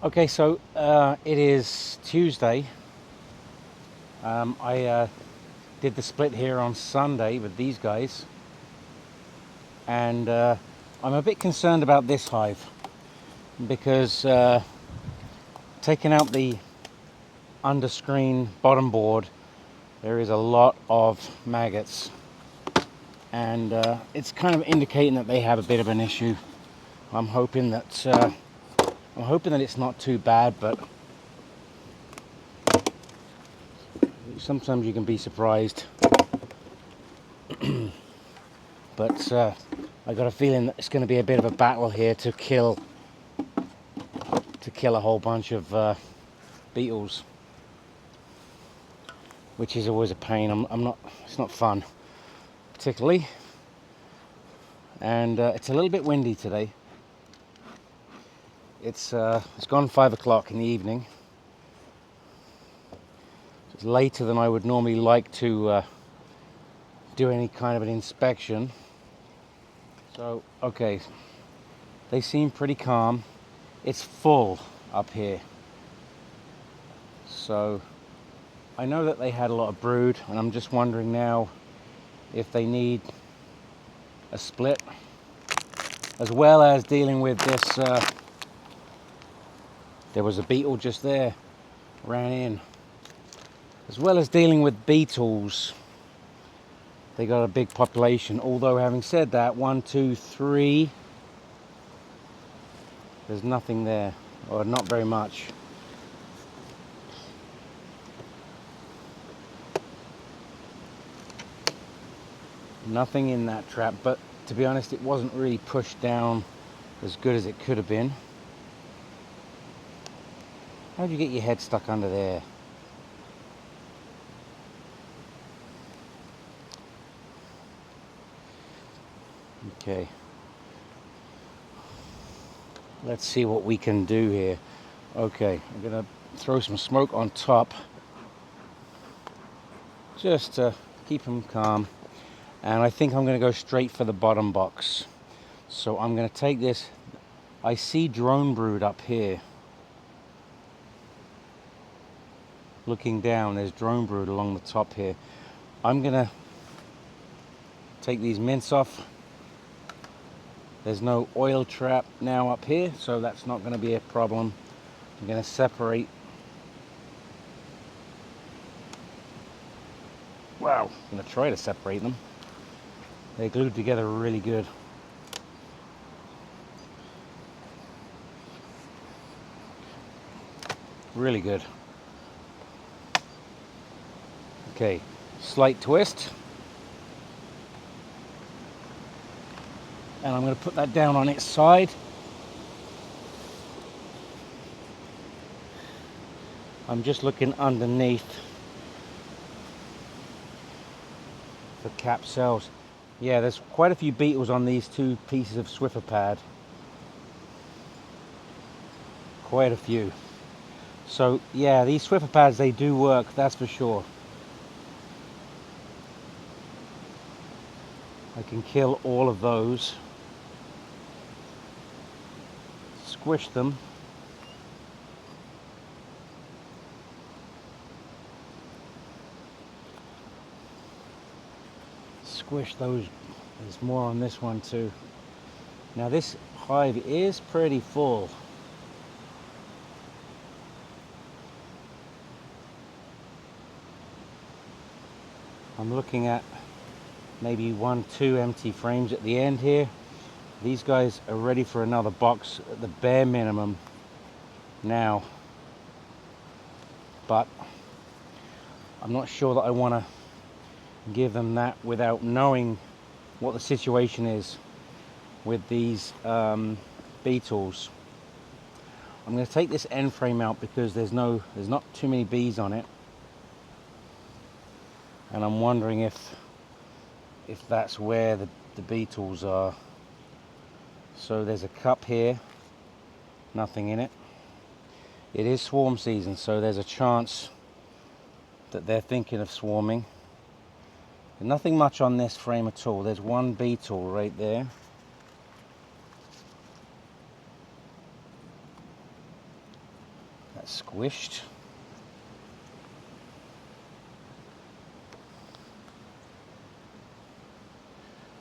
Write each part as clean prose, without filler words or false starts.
Okay, so it is Tuesday. I did the split here on Sunday with these guys, and I'm a bit concerned about this hive because taking out the underscreen bottom board, there is a lot of maggots, and it's kind of indicating that they have a bit of an issue. I'm hoping that it's not too bad, but sometimes you can be surprised. But I got a feeling that it's going to be a bit of a battle here to kill a whole bunch of beetles, which is always a pain. It's not fun, particularly, and it's a little bit windy today. It's gone 5 o'clock in the evening. It's later than I would normally like to do any kind of an inspection. So, okay, they seem pretty calm. It's full up here. So, I know that they had a lot of brood, and I'm just wondering now if they need a split, as well as dealing with this. There was a beetle just there, ran in. As well as dealing with beetles. They got a big population, although having said that, 1, 2, 3, there's nothing there, or not very much. Nothing in that trap, but to be honest, it wasn't really pushed down as good as it could have been. How'd you get your head stuck under there? Okay. Let's see what we can do here. Okay, I'm gonna throw some smoke on top just to keep them calm. And I think I'm gonna go straight for the bottom box. So I'm gonna take this. I see drone brood up here. Looking down, there's drone brood along the top here. I'm gonna take these mints off. There's no oil trap now up here, so that's not going to be a problem. I'm going to separate. Wow, I'm going to try to separate them. They're glued together really good. Really good. Okay, slight twist. And I'm going to put that down on its side. I'm just looking underneath for cap cells. Yeah, there's quite a few beetles on these two pieces of Swiffer pad. Quite a few. So yeah, these Swiffer pads, they do work, that's for sure. I can kill all of those. Squish them. Squish those. There's more on this one too. Now this hive is pretty full. I'm looking at maybe 1, 2 empty frames at the end here. These guys are ready for another box at the bare minimum now, but I'm not sure that I want to give them that without knowing what the situation is with these beetles. I'm going to take this end frame out because there's not too many bees on it, and I'm wondering if that's where the beetles are. So there's a cup here, nothing in it. It is swarm season, so there's a chance that they're thinking of swarming. Nothing much on this frame at all. There's one beetle right there. squished.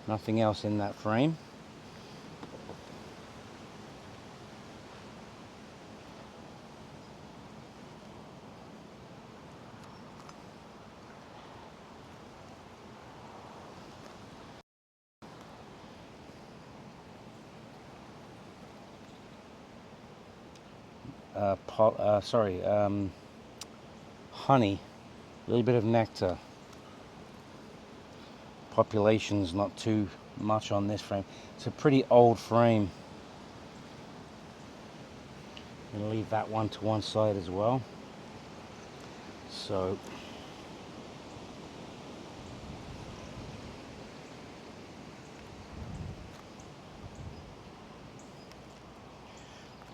Nothing else in that frame. Honey, a little bit of nectar. Population's not too much on this frame. It's a pretty old frame. I'm going to leave that one to one side as well. So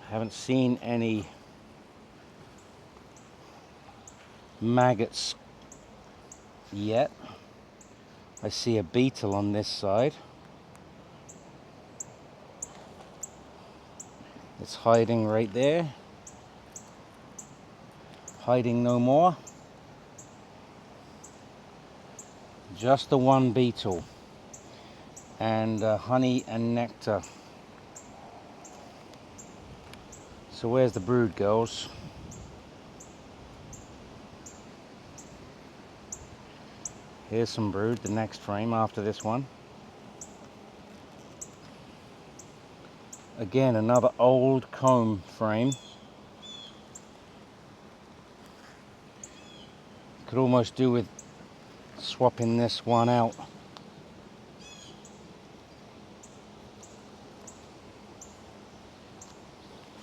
I haven't seen any maggots yet. I see a beetle on this side. It's hiding right there. Hiding no more. Just the one beetle. And honey and nectar. So where's the brood, girls? Here's some brood, the next frame after this one. Again, another old comb frame. Could almost do with swapping this one out.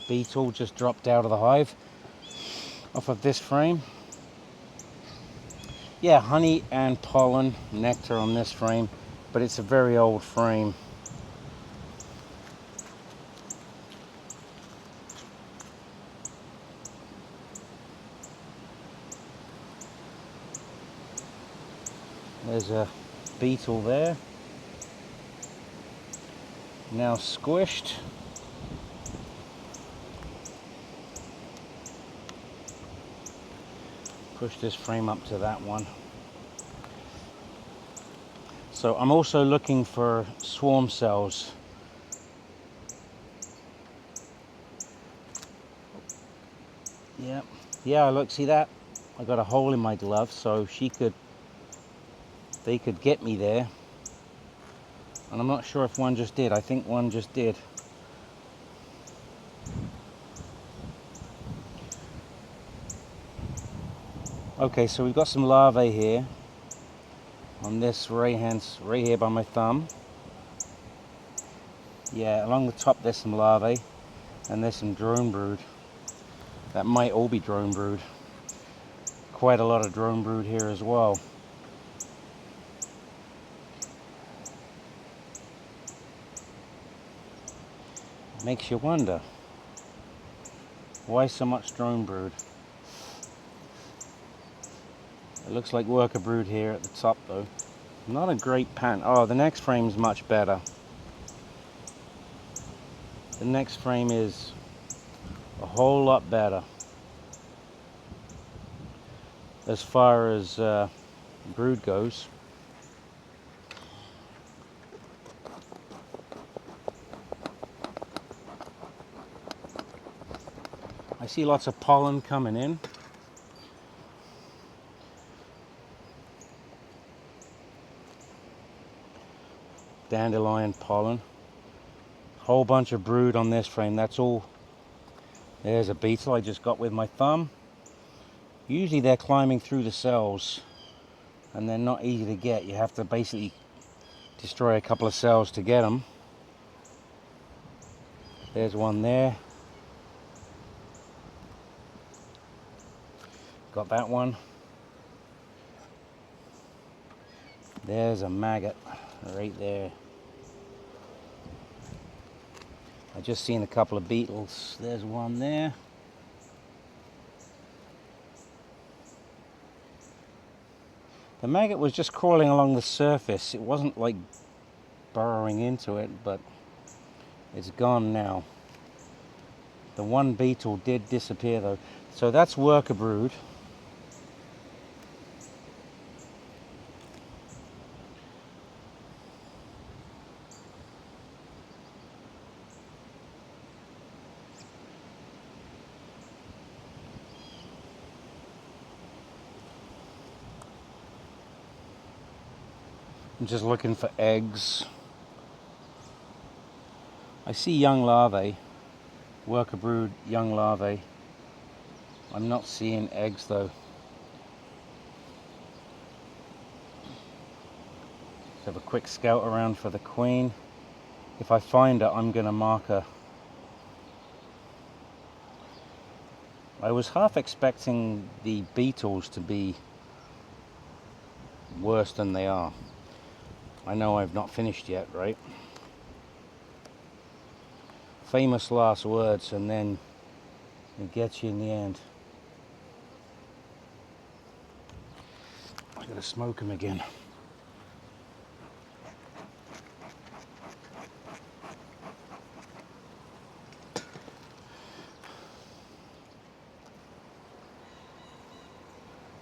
Beetle just dropped out of the hive off of this frame. Yeah, honey and pollen, nectar on this frame, but it's a very old frame. There's a beetle there. Now squished. Push this frame up to that one. So I'm also looking for swarm cells. Yeah, look, see that? I got a hole in my glove, so they could get me there. And I'm not sure if one just did. I think one just did. Okay, so we've got some larvae here on this right here by my thumb. Yeah, along the top there's some larvae, and there's some drone brood. That might all be drone brood. Quite a lot of drone brood here as well. Makes you wonder, why so much drone brood? It looks like worker brood here at the top though. Not a great pan. Oh, the next frame's much better. The next frame is a whole lot better as far as brood goes. I see lots of pollen coming in. Dandelion pollen. Whole bunch of brood on this frame, that's all. There's a beetle I just got with my thumb. Usually they're climbing through the cells and they're not easy to get. You have to basically destroy a couple of cells to get them. There's one there. Got that one. There's a maggot right there. I just seen a couple of beetles. There's one there. The maggot was just crawling along the surface. It wasn't like burrowing into it, but it's gone now. The one beetle did disappear though. So that's worker brood. I'm just looking for eggs. I see young larvae, worker brood, young larvae. I'm not seeing eggs though. Let's have a quick scout around for the queen. If I find her, I'm gonna mark her. I was half expecting the beetles to be worse than they are. I know I've not finished yet, right? Famous last words, and then it gets you in the end. I gotta smoke them again.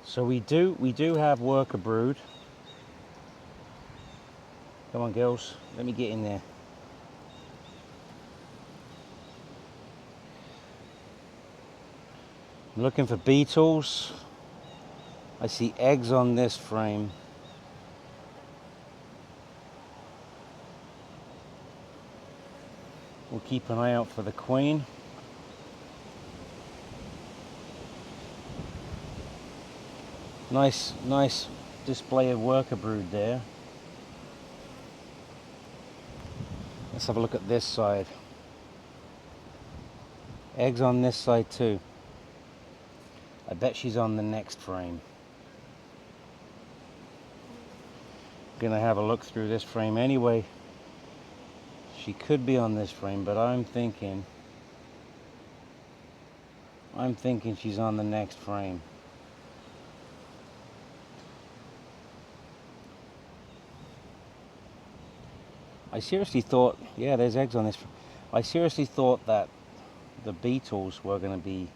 So we do have worker brood. Come on, girls, let me get in there. I'm looking for beetles. I see eggs on this frame. We'll keep an eye out for the queen. Nice display of worker brood there. Let's have a look at this side. Eggs on this side too. I bet she's on the next frame. Gonna have a look through this frame anyway. She could be on this frame, but I'm thinking she's on the next frame. I seriously thought, yeah, there's eggs on this. I seriously thought that the beetles were going to be,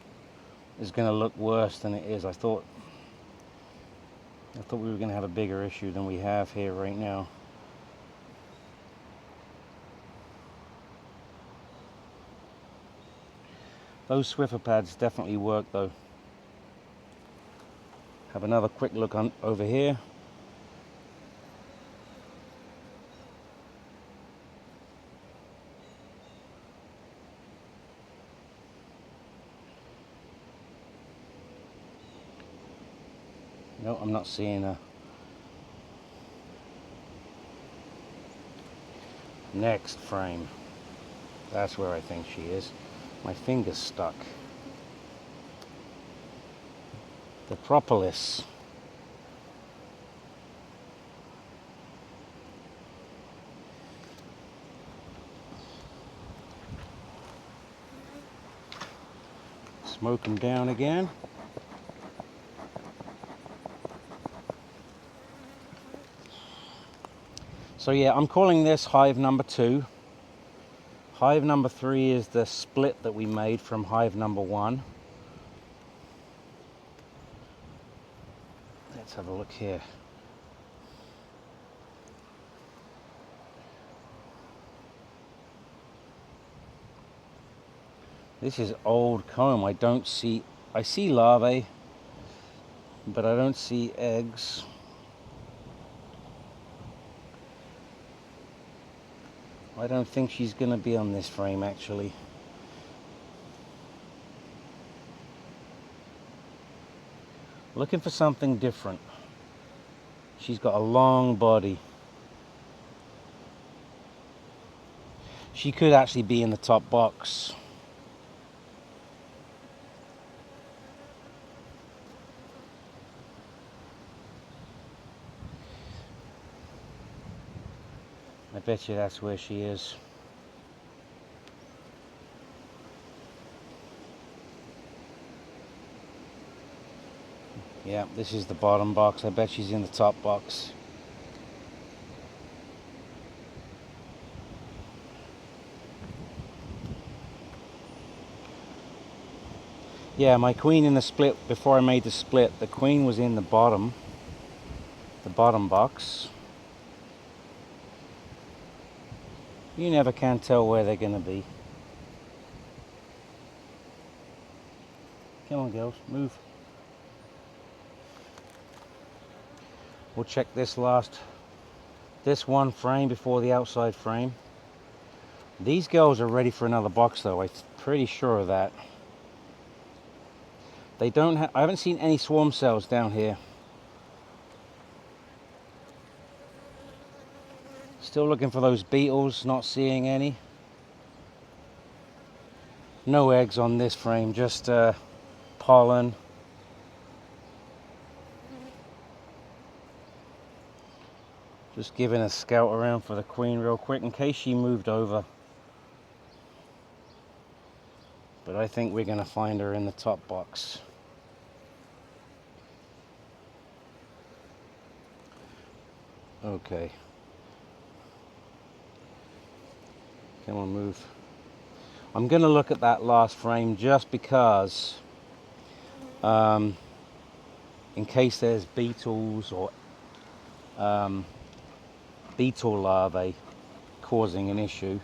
is going to look worse than it is. I thought we were going to have a bigger issue than we have here right now. Those Swiffer pads definitely work though. Have another quick look on over here. No, I'm not seeing her. Next frame. That's where I think she is. My finger's stuck. The propolis. Smoke them down again. So yeah, I'm calling this hive number 2. Hive number 3 is the split that we made from hive number 1. Let's have a look here. This is old comb. I see larvae, but I don't see eggs. I don't think she's going to be on this frame actually. Looking for something different. She's got a long body. She could actually be in the top box. I bet you that's where she is. Yeah, this is the bottom box. I bet she's in the top box. Yeah, my queen in the split, before I made the split, the queen was in the bottom box. You never can tell where they're going to be. Come on, girls, move. We'll check this one frame before the outside frame. These girls are ready for another box though, I'm pretty sure of that. They don't have, I haven't seen any swarm cells down here. Still looking for those beetles, not seeing any. No eggs on this frame, just pollen. Just giving a scout around for the queen real quick in case she moved over. But I think we're going to find her in the top box. Okay. Come on, move. I'm going to look at that last frame just because, in case there's beetles or beetle larvae causing an issue,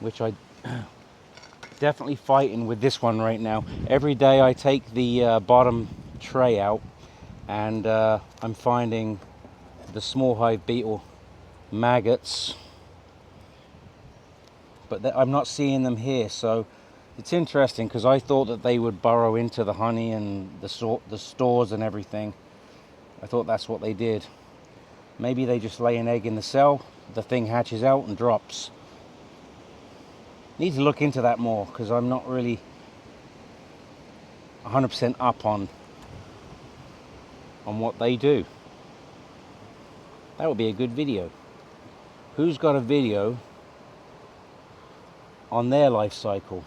which I definitely fighting with this one right now. Every day I take the bottom tray out and I'm finding the small hive beetle maggots, but I'm not seeing them here. So it's interesting because I thought that they would burrow into the honey and the stores and everything. I thought that's what they did. Maybe they just lay an egg in the cell, the thing hatches out and drops. Need to look into that more because I'm not really 100% up on what they do. That would be a good video. Who's got a video on their life cycle?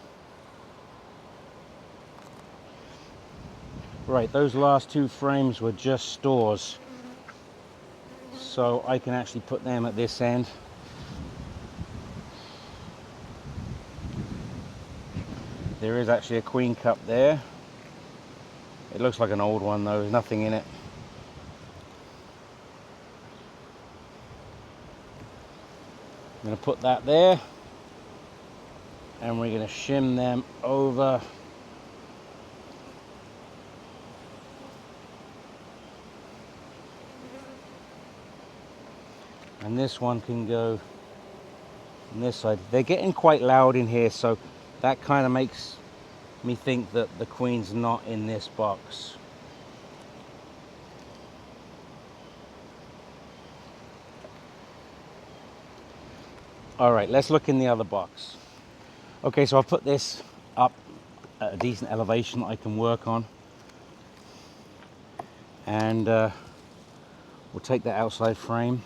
Right, those last two frames were just stores, so I can actually put them at this end. There is actually a queen cup there. It looks like an old one though, there's nothing in it. I'm going to put that there and we're going to shim them over. And this one can go on this side. They're getting quite loud in here, so that kind of makes me think that the queen's not in this box. All right, let's look in the other box. Okay, so I've put this up at a decent elevation that I can work on. And we'll take that outside frame.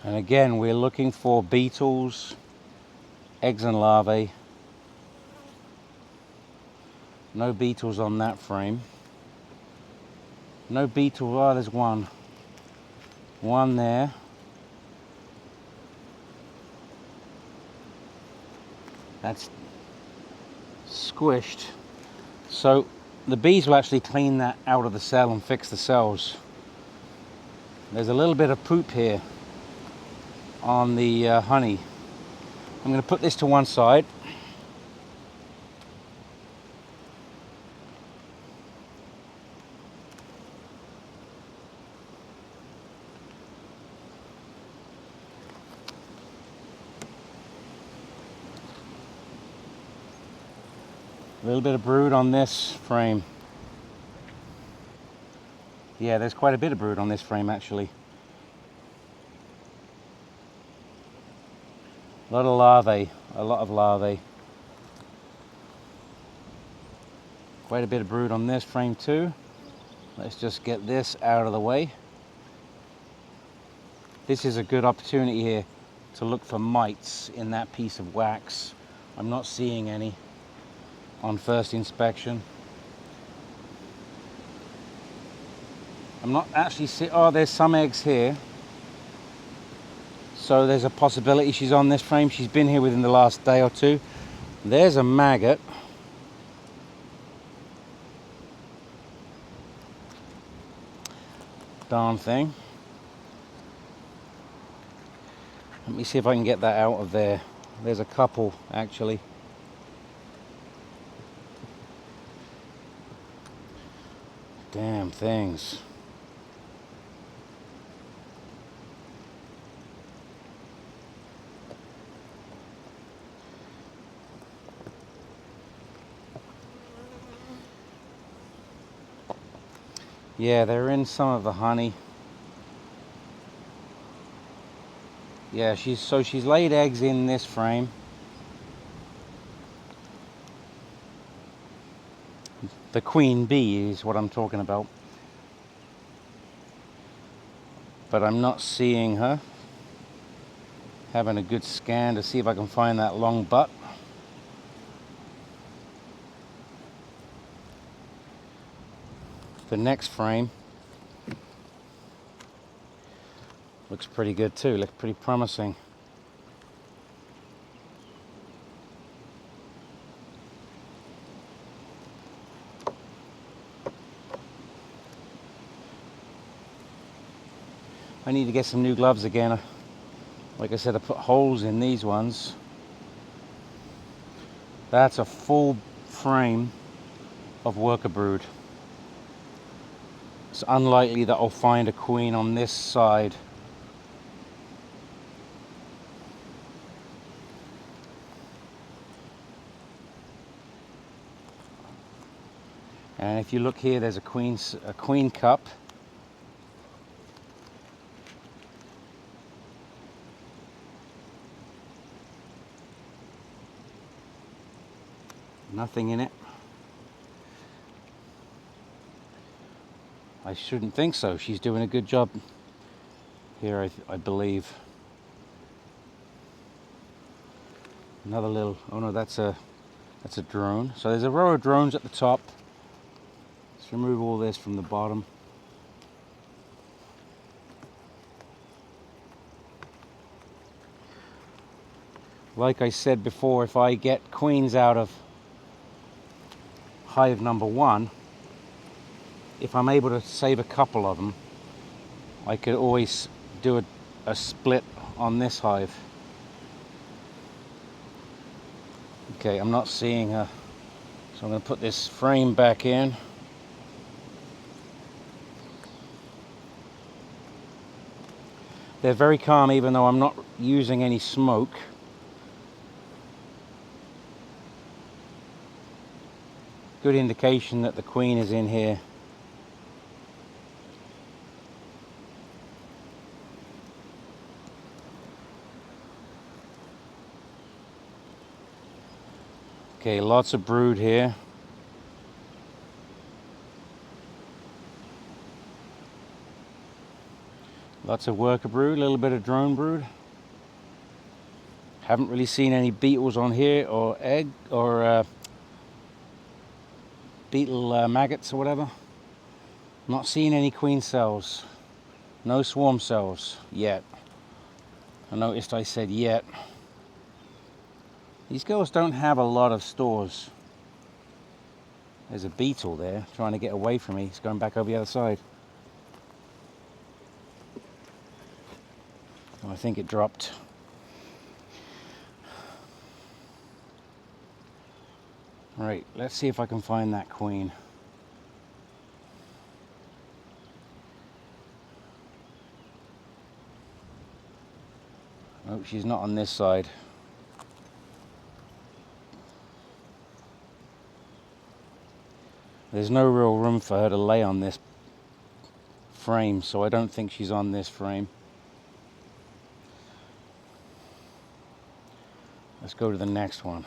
And again, we're looking for beetles, eggs and larvae. No beetles on that frame. No beetle, oh, there's one. One there. That's squished. So the bees will actually clean that out of the cell and fix the cells. There's a little bit of poop here on the honey. I'm going to put this to one side. A little bit of brood on this frame. Yeah, there's quite a bit of brood on this frame actually. A lot of larvae. Quite a bit of brood on this frame too. Let's just get this out of the way. This is a good opportunity here to look for mites in that piece of wax. I'm not seeing any on first inspection. I'm not actually seeing, oh, there's some eggs here. So there's a possibility she's on this frame. She's been here within the last day or two. There's a maggot. Darn thing. Let me see if I can get that out of there. There's a couple actually. Damn things. Yeah, they're in some of the honey. Yeah, she's laid eggs in this frame. The queen bee is what I'm talking about. But I'm not seeing her. Having a good scan to see if I can find that long butt. The next frame looks pretty good too, looks pretty promising. I need to get some new gloves again. Like I said, I put holes in these ones. That's a full frame of worker brood. It's unlikely that I'll find a queen on this side. And if you look here, there's a queen cup. Nothing in it. I shouldn't think so. She's doing a good job here, I believe. Another little, oh no, that's a drone. So there's a row of drones at the top. Let's remove all this from the bottom. Like I said before, if I get queens out of hive number 1, if I'm able to save a couple of them, I could always do a split on this hive. Okay, I'm not seeing her, so I'm going to put this frame back in. They're very calm even though I'm not using any smoke. Good indication that the queen is in here. Okay, lots of brood here. Lots of worker brood, a little bit of drone brood. Haven't really seen any beetles on here, or beetle maggots or whatever. Not seeing any queen cells. No swarm cells yet. I noticed I said yet. These girls don't have a lot of stores. There's a beetle there trying to get away from me. It's going back over the other side. Oh, I think it dropped. Right, let's see if I can find that queen. Oh, she's not on this side. There's no real room for her to lay on this frame, so I don't think she's on this frame. Let's go to the next one.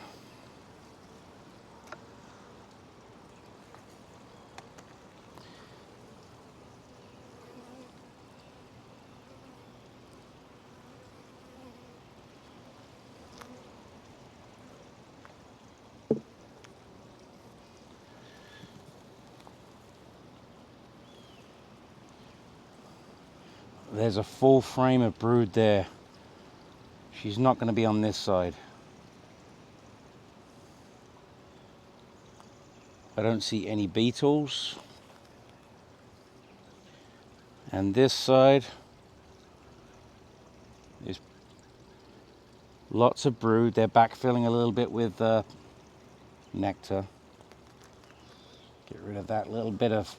there's a full frame of brood there. She's not going to be on this side. I don't see any beetles. And this side is lots of brood. They're backfilling a little bit with nectar. Get rid of that little bit of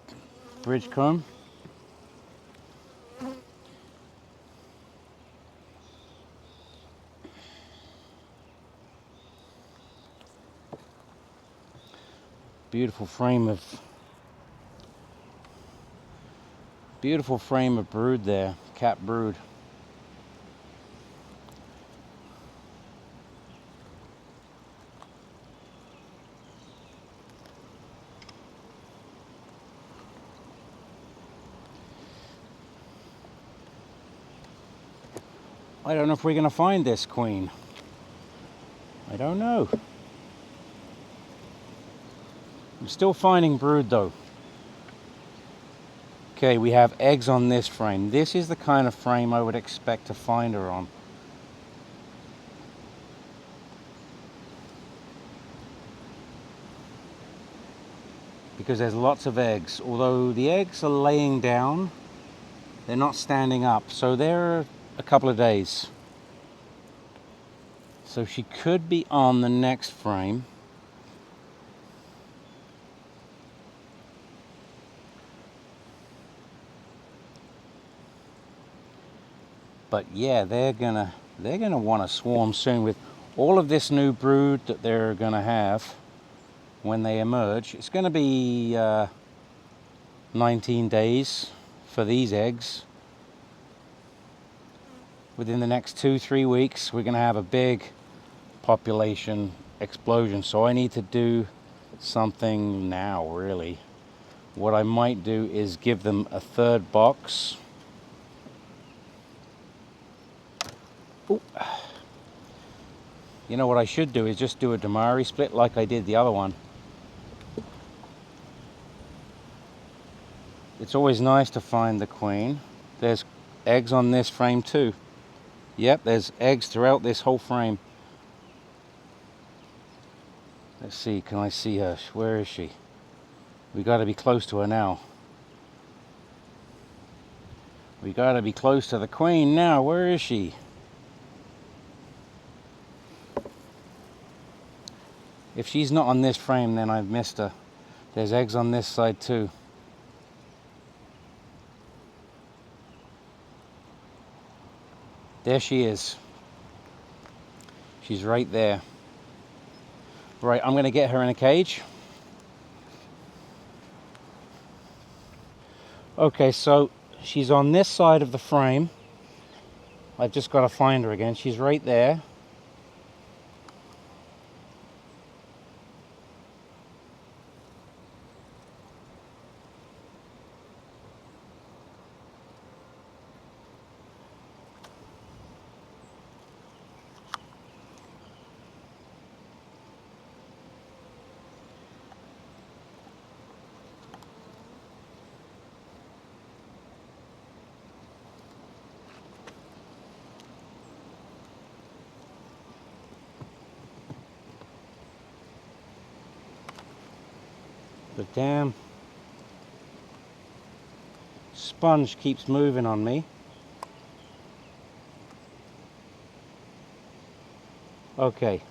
bridge comb. Beautiful frame of brood there, cap brood. I don't know if we're going to find this queen. I don't know. I'm still finding brood though. Okay, we have eggs on this frame. This is the kind of frame I would expect to find her on. Because there's lots of eggs. Although the eggs are laying down, they're not standing up. So they're a couple of days. So she could be on the next frame. But yeah, they're gonna want to swarm soon with all of this new brood that they're gonna have when they emerge. It's gonna be 19 days for these eggs. Within the next 2-3 weeks, we're gonna have a big population explosion. So I need to do something now, really. What I might do is give them a third box. Ooh. You know what I should do is just do a Damari split like I did the other one. It's always nice to find the queen. There's eggs on this frame too. Yep, there's eggs throughout this whole frame. Let's see, can I see her? Where is she? We got to be close to her now. We got to be close to the queen now. Where is she? If she's not on this frame, then I've missed her. There's eggs on this side too. There she is. She's right there. Right, I'm going to get her in a cage. Okay, so she's on this side of the frame. I've just got to find her again. She's right there. The damn sponge keeps moving on me. Okay,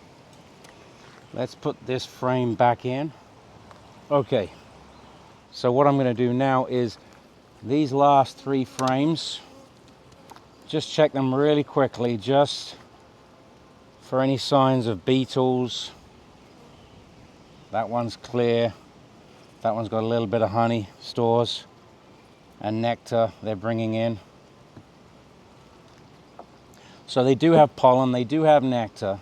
let's put this frame back in. Okay, so what I'm going to do now is these last 3 frames, just check them really quickly, just for any signs of beetles. That one's clear. That one's got a little bit of honey stores and nectar they're bringing in. So they do have pollen, they do have nectar.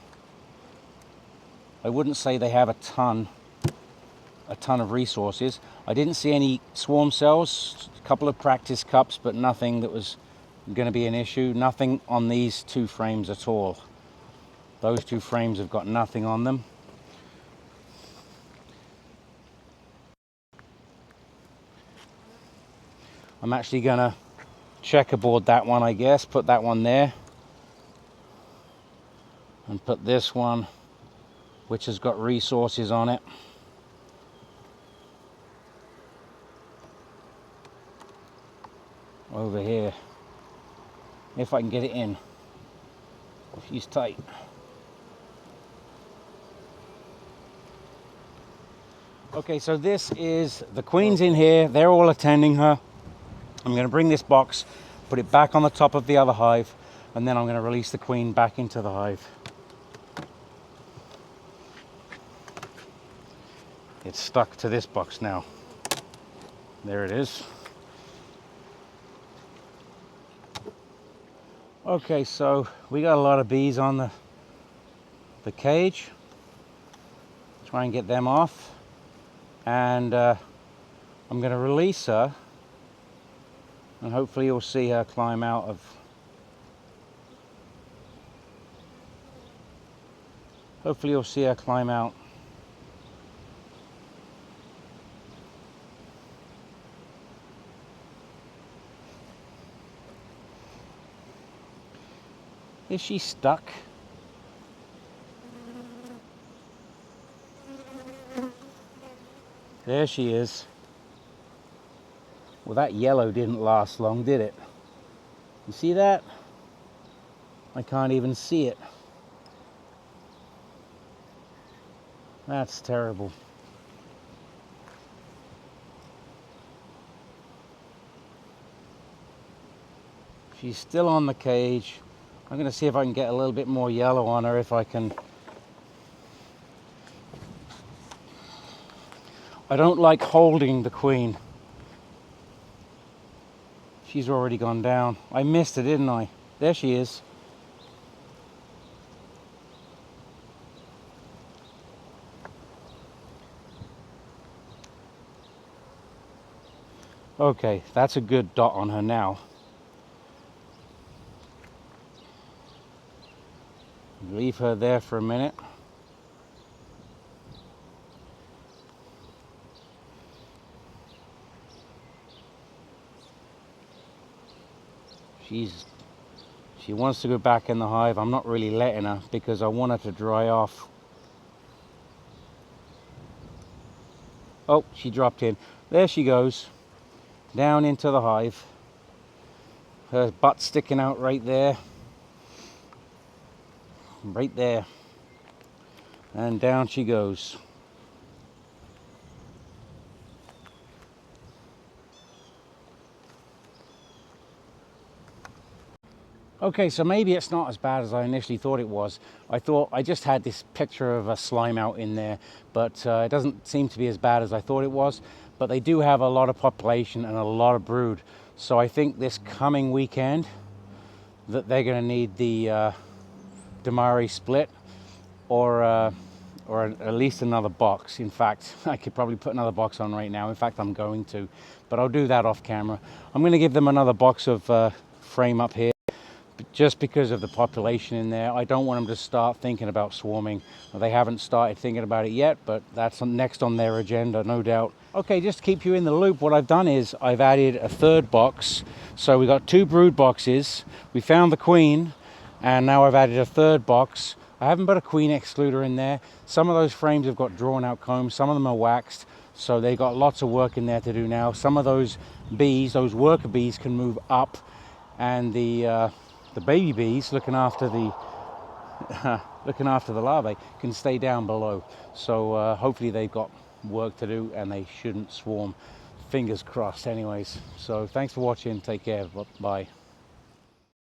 I wouldn't say they have a ton of resources. I didn't see any swarm cells, a couple of practice cups, but nothing that was going to be an issue. Nothing on these 2 frames at all. Those 2 frames have got nothing on them. I'm actually gonna checkerboard that one, I guess. Put that one there. And put this one, which has got resources on it, over here. If I can get it in. She's tight. Okay, so this is the queen's in here. They're all attending her. I'm going to bring this box, put it back on the top of the other hive, and then I'm going to release the queen back into the hive. It's stuck to this box now. There it is. Okay, so we got a lot of bees on the cage. Try and get them off. And I'm going to release her. And hopefully you'll see her climb out of... Hopefully you'll see her climb out. Is she stuck? There she is. Well, that yellow didn't last long, did it? You see that? I can't even see it. That's terrible. She's still on the cage. I'm going to see if I can get a little bit more yellow on her, if I can. I don't like holding the queen. She's already gone down. I missed her, didn't I? There she is. Okay, that's a good dot on her now. Leave her there for a minute. She wants to go back in the hive. I'm not really letting her because I want her to dry off. Oh, she dropped in. There she goes. Down into the hive. Her butt sticking out right there. Right there. And down she goes. Okay, so maybe it's not as bad as I initially thought it was. I just had this picture of a slime out in there, but it doesn't seem to be as bad as I thought it was. But they do have a lot of population and a lot of brood. So I think this coming weekend that they're going to need the Damari split, or at least another box. In fact, I could probably put another box on right now. In fact, I'm going to, but I'll do that off camera. I'm going to give them another box of frame up here, just because of the population in there. I don't want them to start thinking about swarming. They haven't started thinking about it yet, but that's next on their agenda, no doubt. Okay, just to keep you in the loop, what I've done is I've added a third box. So we got 2 brood boxes. We found the queen, and now I've added a third box. I haven't put a queen excluder in there. Some of those frames have got drawn out combs. Some of them are waxed. So they got lots of work in there to do now. Some of those bees, those worker bees, can move up, and the baby bees looking after the larvae can stay down below. So hopefully they've got work to do and they shouldn't swarm. Fingers crossed anyways. So thanks for watching. Take care. Bye.